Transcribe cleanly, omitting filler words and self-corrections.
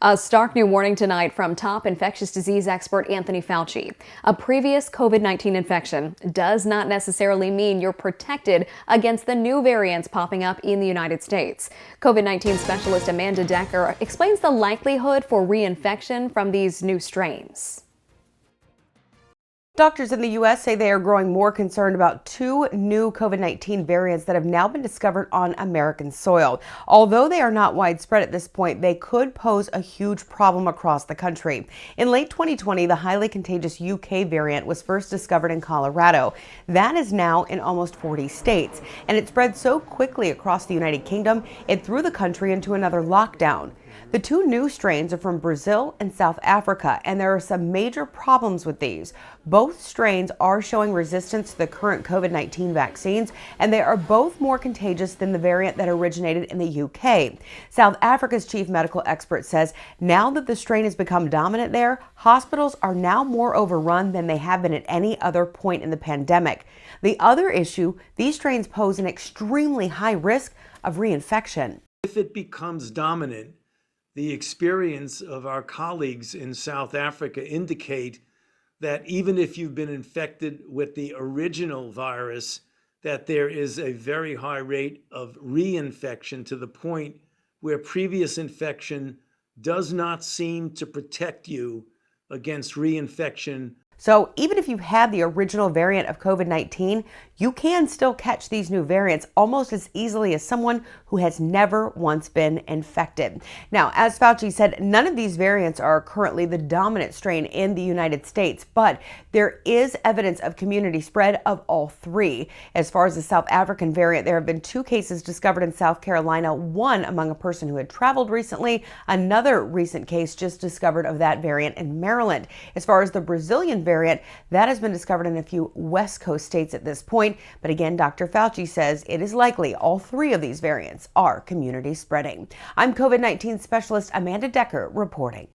A stark new warning tonight from top infectious disease expert Anthony Fauci. A previous COVID-19 infection does not necessarily mean you're protected against the new variants popping up in the United States. COVID-19 specialist Amanda Decker explains the likelihood for reinfection from these new strains. Doctors in the U.S. say they are growing more concerned about two new COVID-19 variants that have now been discovered on American soil. Although they are not widespread at this point, they could pose a huge problem across the country. In late 2020, the highly contagious UK variant was first discovered in Colorado. That is now in almost 40 states, and it spread so quickly across the United Kingdom, it threw the country into another lockdown. The two new strains are from Brazil and South Africa, and there are some major problems with these. Both strains are showing resistance to the current COVID-19 vaccines, and they are both more contagious than the variant that originated in the UK. South Africa's chief medical expert says now that the strain has become dominant there, hospitals are now more overrun than they have been at any other point in the pandemic. The other issue, these strains pose an extremely high risk of reinfection. If it becomes dominant, the experience of our colleagues in South Africa indicate that even if you've been infected with the original virus, that there is a very high rate of reinfection to the point where previous infection does not seem to protect you against reinfection. So even if you've had the original variant of COVID-19, you can still catch these new variants almost as easily as someone who has never once been infected. Now, as Fauci said, none of these variants are currently the dominant strain in the United States, but there is evidence of community spread of all three. As far as the South African variant, there have been two cases discovered in South Carolina, one among a person who had traveled recently, another recent case just discovered of that variant in Maryland. As far as the Brazilian variant, that has been discovered in a few West Coast states at this point. But again, Dr. Fauci says it is likely all three of these variants are community spreading. I'm COVID-19 specialist Amanda Decker reporting.